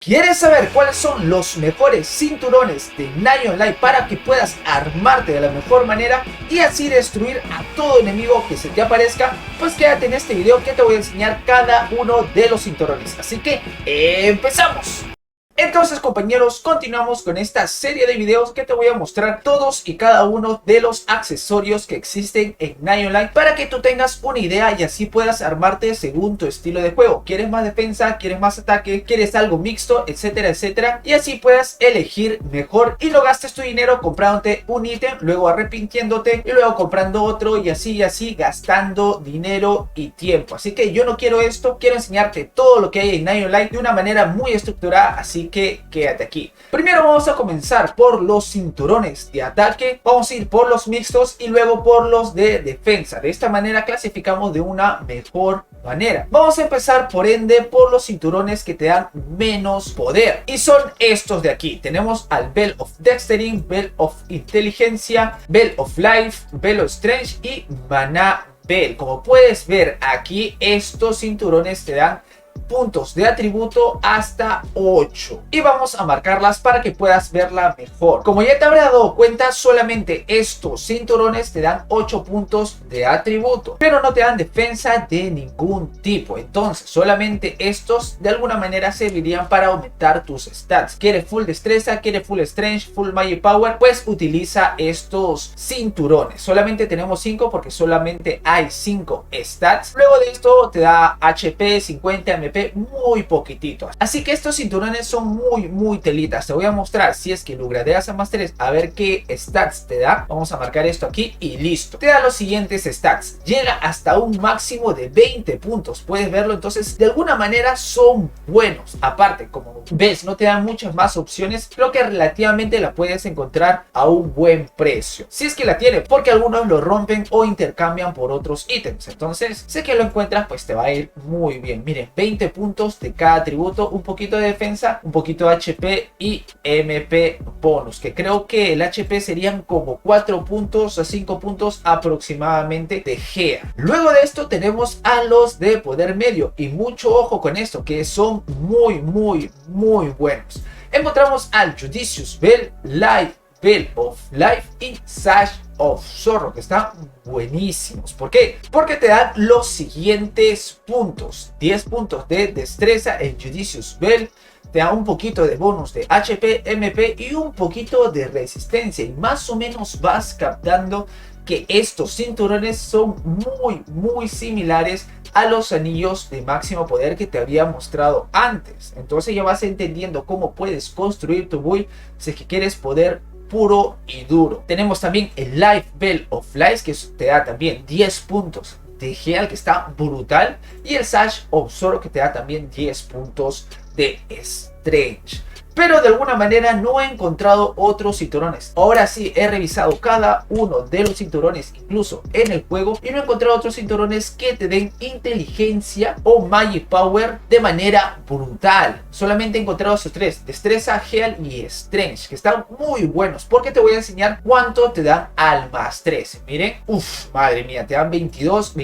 ¿Quieres saber cuáles son los mejores cinturones de Knight Online para que puedas armarte de la mejor manera y así destruir a todo enemigo que se te aparezca? Pues quédate en este video que te voy a enseñar cada uno de los cinturones. Así que ¡empezamos! Entonces, compañeros, continuamos con esta serie de videos que te voy a mostrar todos y cada uno de los accesorios que existen en Knight Online para que tú tengas una idea y así puedas armarte según tu estilo de juego. ¿Quieres más defensa? ¿Quieres más ataque? ¿Quieres algo mixto? Etcétera, etcétera. Y así puedas elegir mejor y no gastes tu dinero comprándote un ítem, luego arrepintiéndote y luego comprando otro y así gastando dinero y tiempo. Así que yo no quiero esto, quiero enseñarte todo lo que hay en Knight Online de una manera muy estructurada, así que quédate aquí. Primero vamos a comenzar por los cinturones de ataque, vamos a ir por los mixtos y luego por los de defensa. De esta manera clasificamos de una mejor manera. Vamos a empezar por ende por los cinturones que te dan menos poder y son estos de aquí. Tenemos al Bell of Dexterity, Bell of Inteligencia, Bell of Life, Bell of Strength y Mana Bell. Como puedes ver aquí, estos cinturones te dan puntos de atributo hasta 8 y vamos a marcarlas para que puedas verla mejor. Como ya te habrás dado cuenta, solamente estos cinturones te dan 8 puntos de atributo, pero no te dan defensa de ningún tipo. Entonces solamente estos de alguna manera servirían para aumentar tus stats. ¿Quieres full destreza? ¿Quieres full strength? ¿Full magic power? Pues utiliza estos cinturones. Solamente tenemos 5 porque solamente hay 5 stats. Luego de esto te da HP, 50 MP, muy poquitito. Así que estos cinturones son muy telitas. Te voy a mostrar si es que lo gradeas a más 3 a ver qué stats te da. Vamos a marcar esto aquí y listo. Te da los siguientes stats. Llega hasta un máximo de 20 puntos. Puedes verlo, entonces de alguna manera son buenos. Aparte, como ves, no te dan muchas más opciones, pero que relativamente la puedes encontrar a un buen precio. Si es que la tiene, porque algunos lo rompen o intercambian por otros ítems. Entonces, sé que lo encuentras, pues te va a ir muy bien. Miren, 20 puntos de cada atributo, un poquito de defensa, un poquito de HP y MP bonus, que creo que el HP serían como 4 puntos a 5 puntos aproximadamente de GEA. Luego de esto tenemos a los de poder medio y mucho ojo con esto, que son muy buenos. Encontramos al Judicious Bell, Life, Bell of Life y Sash of Zorro, que están buenísimos. ¿Por qué? Porque te dan los siguientes puntos: 10 puntos de destreza en Judicious Bell, te da un poquito de bonus de HP, MP y un poquito de resistencia, y más o menos vas captando que estos cinturones son muy similares a los anillos de máximo poder que te había mostrado antes. Entonces ya vas entendiendo cómo puedes construir tu build si es que quieres poder puro y duro. Tenemos también el Life Bell of Life, que te da también 10 puntos de Heal, que está brutal, y el Sash of Zorro, que te da también 10 puntos de Strange. Pero de alguna manera no he encontrado otros cinturones. Ahora sí he revisado cada uno de los cinturones, incluso en el juego, y no he encontrado otros cinturones que te den inteligencia o magic power de manera brutal. Solamente he encontrado esos tres: destreza, heal y strength, que están muy buenos, porque te voy a enseñar cuánto te dan al más 13. Miren, madre mía, te dan 22.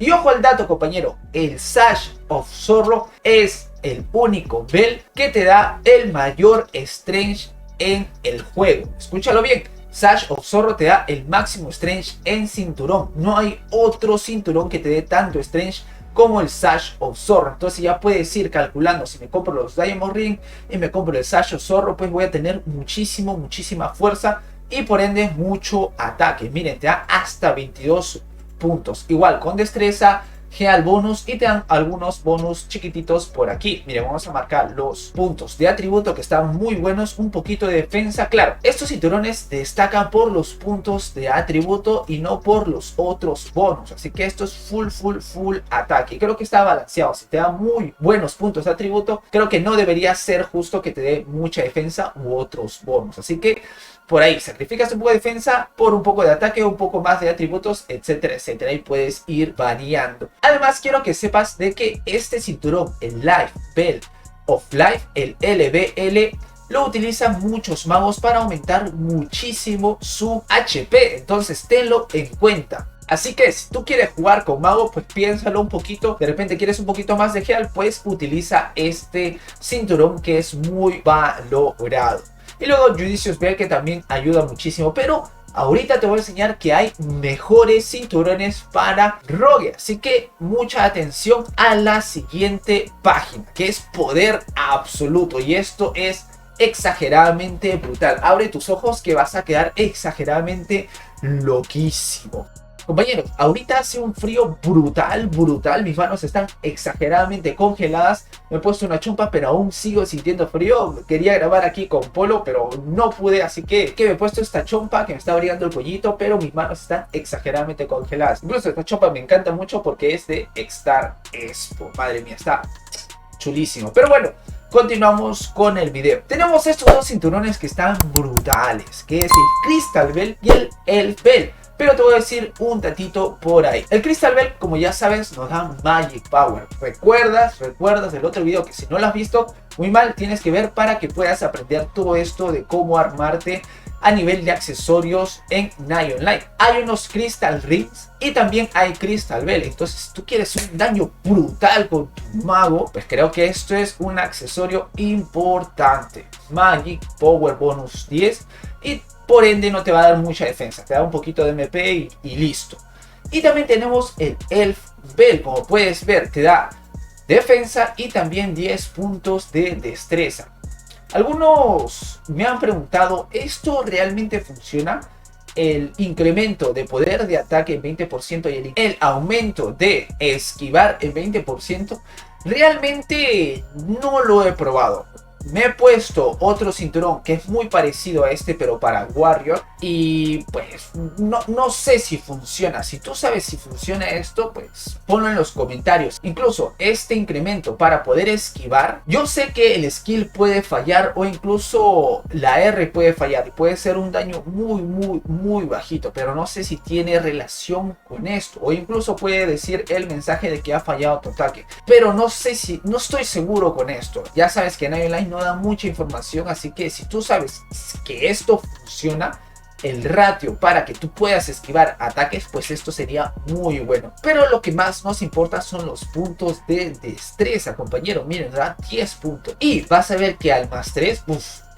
Y ojo al dato, compañero, el Sash of Zorro es el único Bell que te da el mayor Strength en el juego. Escúchalo bien, Sash of Zorro te da el máximo Strength en cinturón. No hay otro cinturón que te dé tanto Strength como el Sash of Zorro. Entonces ya puedes ir calculando: si me compro los Diamond Ring y me compro el Sash of Zorro, pues voy a tener muchísima fuerza y por ende mucho ataque. Miren, te da hasta 22 puntos. Igual con destreza, Geal bonus, y te dan algunos bonus chiquititos por aquí. Miren, vamos a marcar los puntos de atributo, que están muy buenos. Un poquito de defensa. Claro, estos cinturones destacan por los puntos de atributo y no por los otros bonus, así que esto es full ataque. Creo que está balanceado. Si te da muy buenos puntos de atributo, creo que no debería ser justo que te dé mucha defensa u otros bonus. Así que por ahí sacrificas un poco de defensa por un poco de ataque, un poco más de atributos, etcétera, y puedes ir variando. Además, quiero que sepas de que este cinturón, el Life Bell of Life, el LBL, lo utilizan muchos magos para aumentar muchísimo su HP. Entonces tenlo en cuenta. Así que si tú quieres jugar con mago, pues piénsalo un poquito. De repente quieres un poquito más de heal, pues utiliza este cinturón que es muy valorado. Y luego Judicious Bell, que también ayuda muchísimo, pero ahorita te voy a enseñar que hay mejores cinturones para Rogue. Así que mucha atención a la siguiente página, que es poder absoluto. Y esto es exageradamente brutal. Abre tus ojos que vas a quedar exageradamente loquísimo. Compañeros, ahorita hace un frío brutal. Mis manos están exageradamente congeladas. Me he puesto una chompa, pero aún sigo sintiendo frío. Quería grabar aquí con Polo, pero no pude, así que me he puesto esta chompa que me está abrigando el cuellito, pero mis manos están exageradamente congeladas. Incluso esta chompa me encanta mucho porque es de X-Star Expo. Madre mía, está chulísimo. Pero bueno, continuamos con el video. Tenemos estos dos cinturones que están brutales, que es el Crystal Bell y el Elf Bell. Pero te voy a decir un tantito por ahí. El Crystal Bell, como ya sabes, nos da Magic Power. ¿Recuerdas del otro video? Que si no lo has visto, muy mal, tienes que ver para que puedas aprender todo esto de cómo armarte a nivel de accesorios en Nine Online. Hay unos Crystal Rings y también hay Crystal Bell. Entonces, si tú quieres un daño brutal con tu mago, pues creo que esto es un accesorio importante. Magic Power Bonus 10 y por ende no te va a dar mucha defensa, te da un poquito de MP y listo. Y también tenemos el Elf Bell, como puedes ver, te da defensa y también 10 puntos de destreza. Algunos me han preguntado, ¿esto realmente funciona? El incremento de poder de ataque en 20% y el aumento de esquivar en 20%, realmente no lo he probado. Me he puesto otro cinturón que es muy parecido a este, pero para Warrior, y pues no sé si funciona. Si tú sabes si funciona esto, pues ponlo en los comentarios. Incluso este incremento para poder esquivar, yo sé que el skill puede fallar o incluso la R puede fallar y puede ser un daño muy bajito, pero no sé si tiene relación con esto, o incluso puede decir el mensaje de que ha fallado tu ataque, pero no estoy seguro con esto. Ya sabes que en Online no da mucha información, así que si tú sabes que esto funciona, el ratio para que tú puedas esquivar ataques, pues esto sería muy bueno. Pero lo que más nos importa son los puntos de destreza, compañero. Miren, da 10 puntos y vas a ver que al más 3,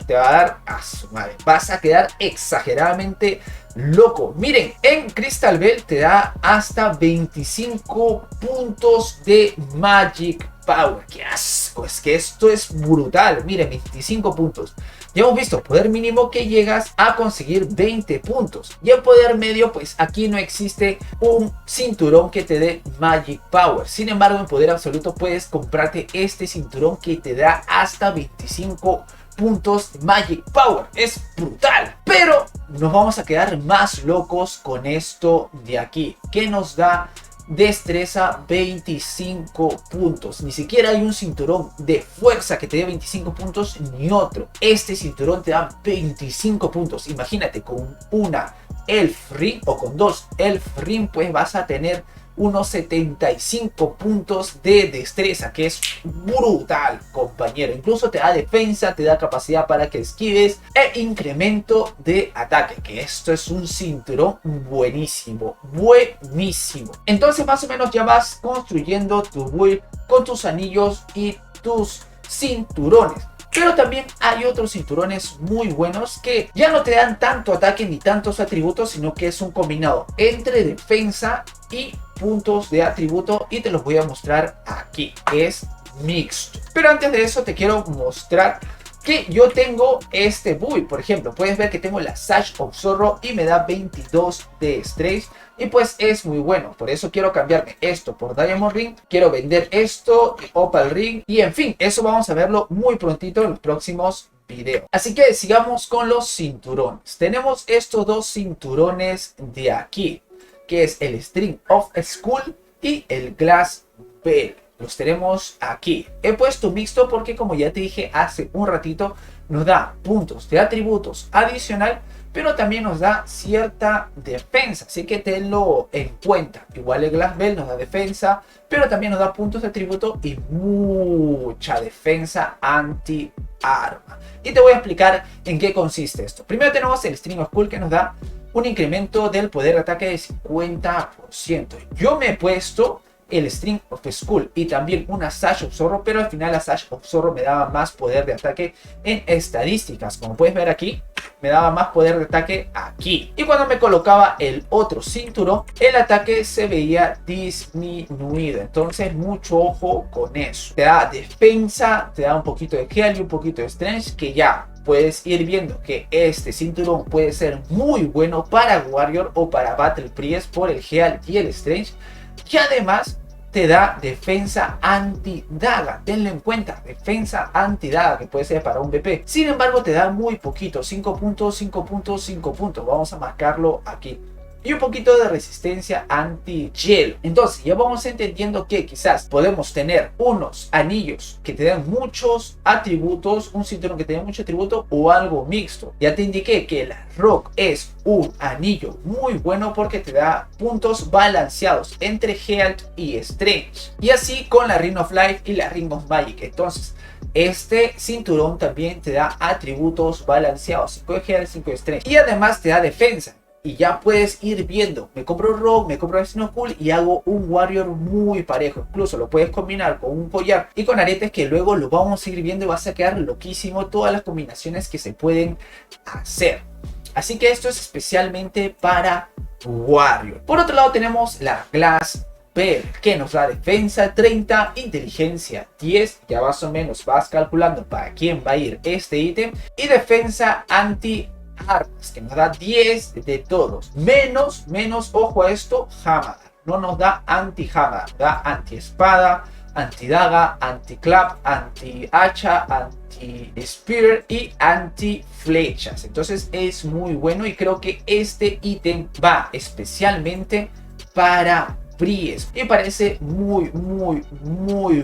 te va a dar a su madre. Vas a quedar exageradamente loco. Miren, en Crystal Bell te da hasta 25 puntos de Magic Power. ¡Qué asco! Es que esto es brutal. Miren, 25 puntos. Ya hemos visto poder mínimo que llegas a conseguir 20 puntos. Y en poder medio, pues aquí no existe un cinturón que te dé Magic Power. Sin embargo, en poder absoluto puedes comprarte este cinturón que te da hasta 25 puntos de Magic Power. Es brutal. Pero nos vamos a quedar más locos con esto de aquí, que nos da destreza 25 puntos. Ni siquiera hay un cinturón de fuerza que te dé 25 puntos ni otro. Este cinturón te da 25 puntos. Imagínate, con una Elf Ring o con dos Elf Ring, pues vas a tener unos 75 puntos de destreza, que es brutal, compañero. Incluso te da defensa, te da capacidad para que esquives e incremento de ataque, que esto es un cinturón buenísimo. Entonces más o menos ya vas construyendo tu build con tus anillos y tus cinturones. Pero también hay otros cinturones muy buenos que ya no te dan tanto ataque ni tantos atributos, sino que es un combinado entre defensa y puntos de atributo, y te los voy a mostrar aquí, que es mixto. Pero antes de eso te quiero mostrar que yo tengo este build. Por ejemplo, puedes ver que tengo la Sash of Zorro y me da 22 de estrés, y pues es muy bueno. Por eso quiero cambiarme esto por Diamond Ring, quiero vender esto, Opal Ring, y en fin, eso vamos a verlo muy prontito en los próximos videos. Así que sigamos con los cinturones. Tenemos estos dos cinturones de aquí, que es el String of Skull y el Glass Bell. Los tenemos aquí. He puesto mixto porque, como ya te dije hace un ratito, nos da puntos de atributos adicional, pero también nos da cierta defensa, así que tenlo en cuenta. Igual el Glass Bell nos da defensa, pero también nos da puntos de atributo y mucha defensa anti-arma. Y te voy a explicar en qué consiste esto. Primero tenemos el String of Skull, que nos da un incremento del poder de ataque de 50%. Yo me he puesto el String of Skull y también una Sash of Zorro, pero al final la Sash of Zorro me daba más poder de ataque en estadísticas. Como puedes ver aquí, me daba más poder de ataque aquí. Y cuando me colocaba el otro cinturón, el ataque se veía disminuido. Entonces mucho ojo con eso. Te da defensa, te da un poquito de heal y un poquito de strength, que ya puedes ir viendo que este cinturón puede ser muy bueno para Warrior o para Battle Priest por el heal y el strength, que además te da defensa anti-daga. Tenlo en cuenta, defensa anti-daga, que puede ser para un BP. Sin embargo, te da muy poquito, 5 puntos, 5 puntos, 5 puntos. Vamos a marcarlo aquí. Y un poquito de resistencia anti-hielo. Entonces ya vamos entendiendo que quizás podemos tener unos anillos que te dan muchos atributos, un cinturón que te da mucho atributo o algo mixto. Ya te indiqué que el Rock es un anillo muy bueno porque te da puntos balanceados entre Health y Strength. Y así con la Ring of Life y la Ring of Magic. Entonces este cinturón también te da atributos balanceados, 5 de Health, 5 de Strength. Y además te da defensa. Y ya puedes ir viendo, me compro Rogue, me compro Snow Cool y hago un Warrior muy parejo. Incluso lo puedes combinar con un collar y con aretes, que luego lo vamos a ir viendo y vas a quedar loquísimo todas las combinaciones que se pueden hacer. Así que esto es especialmente para Warrior. Por otro lado tenemos la Glass Bear, que nos da defensa 30, inteligencia 10, ya más o menos vas calculando para quién va a ir este ítem, y defensa anti armas, que nos da 10 de todos, menos, ojo a esto, Hammer, no nos da anti-Hammer, da anti-espada, anti-daga, anti-clap, anti-hacha, anti-spear y anti-flechas. Entonces es muy bueno y creo que este ítem va especialmente para Priest y parece muy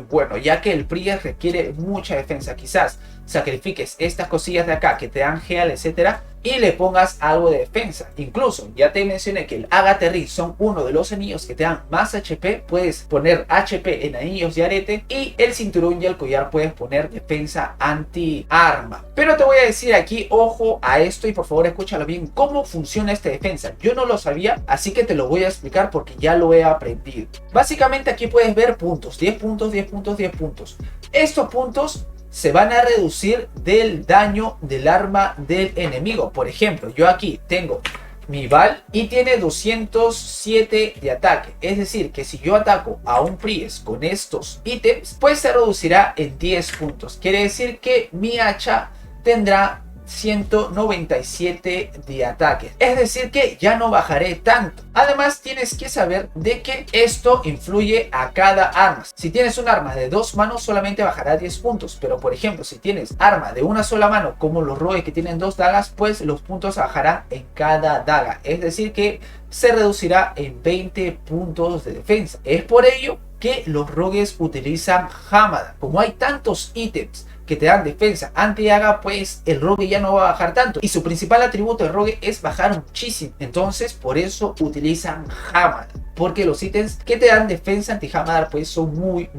bueno, ya que el Priest requiere mucha defensa. Quizás sacrifiques estas cosillas de acá que te dan heal, etcétera, y le pongas algo de defensa. Incluso ya te mencioné que el Agatha Ring son uno de los anillos que te dan más HP. Puedes poner HP en anillos y arete, y el cinturón y el collar puedes poner defensa anti-arma. Pero te voy a decir aquí, ojo a esto, y por favor escúchalo bien, cómo funciona esta defensa. Yo no lo sabía, así que te lo voy a explicar porque ya lo he aprendido. Básicamente aquí puedes ver puntos, 10 puntos, 10 puntos, 10 puntos. Estos puntos se van a reducir del daño del arma del enemigo. Por ejemplo, yo aquí tengo mi Val y tiene 207 de ataque. Es decir, que si yo ataco a un Priest con estos ítems, pues se reducirá en 10 puntos. Quiere decir que mi hacha tendrá 197 de ataque, es decir que ya no bajaré tanto. Además tienes que saber de que esto influye a cada arma. Si tienes un arma de 2 manos solamente bajará 10 puntos, pero por ejemplo si tienes arma de una sola mano como los rogues que tienen 2 dagas, pues los puntos bajarán en cada daga, es decir que se reducirá en 20 puntos de defensa. Es por ello que los rogues utilizan Hamada. Como hay tantos ítems que te dan defensa anti-daga, pues el rogue ya no va a bajar tanto, y su principal atributo de rogue es bajar muchísimo. Entonces por eso utilizan Hamada, porque los ítems que te dan defensa anti-Hamada pues son muy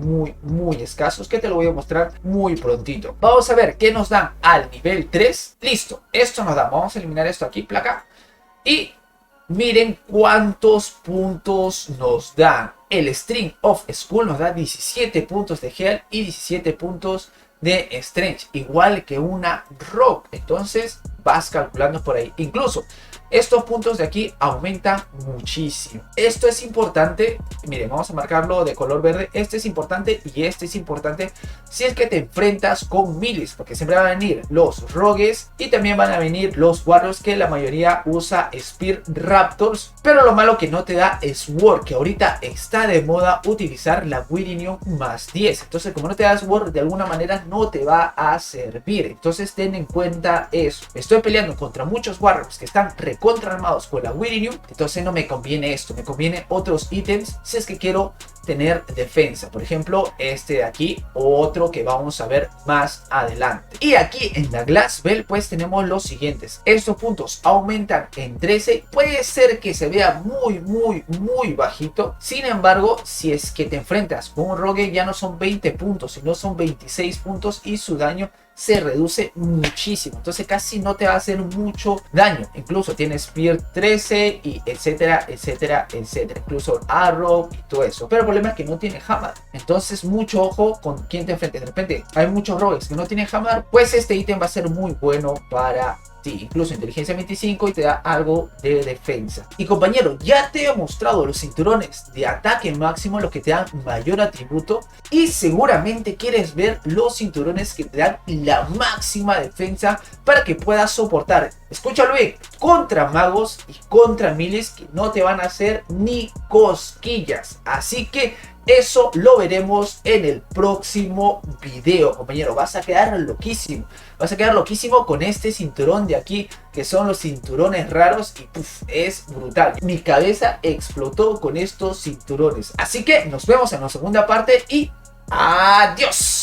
escasos, que te lo voy a mostrar muy prontito. Vamos a ver qué nos dan al nivel 3. Listo, esto nos da, vamos a eliminar esto aquí, placa, y miren cuántos puntos nos dan. El String of Skull nos da 17 puntos de heal y 17 puntos de strength, igual que una rock. Entonces vas calculando por ahí. Incluso estos puntos de aquí aumentan muchísimo. Esto es importante. Miren, vamos a marcarlo de color verde. Este es importante y este es importante si es que te enfrentas con milis, porque siempre van a venir los rogues y también van a venir los warriors, que la mayoría usa Spear Raptors. Pero lo malo que no te da Sword, que ahorita está de moda utilizar la Wirinium más 10. Entonces como no te da Sword, de alguna manera no te va a servir. Entonces ten en cuenta eso. Estoy peleando contra muchos warriors que están contra armados con la Wirinium, entonces no me conviene esto, me conviene otros ítems si es que quiero tener defensa. Por ejemplo, este de aquí, otro que vamos a ver más adelante. Y aquí en la Glass Bell pues tenemos los siguientes. Estos puntos aumentan en 13. Puede ser que se vea muy bajito. Sin embargo, si es que te enfrentas con un rogue, ya no son 20 puntos, sino son 26 puntos y su daño se reduce muchísimo. Entonces casi no te va a hacer mucho daño. Incluso tienes Spear 13 y etcétera. Incluso Arrow y todo eso. Pero el problema es que no tiene Hammer. Entonces mucho ojo con quién te enfrentes. De repente hay muchos rogues que no tienen Hammer. Pues este ítem va a ser muy bueno para ti. Incluso inteligencia 25 y te da algo de defensa. Y compañero, ya te he mostrado los cinturones de ataque máximo, los que te dan mayor atributo. Y seguramente quieres ver los cinturones que te dan la máxima defensa para que puedas soportar, escúchalo bien, contra magos y contra miles que no te van a hacer ni cosquillas. Así que eso lo veremos en el próximo video, compañero. Vas a quedar loquísimo. Vas a quedar loquísimo con este cinturón de aquí, que son los cinturones raros. Y puff, es brutal. Mi cabeza explotó con estos cinturones. Así que nos vemos en la segunda parte y adiós.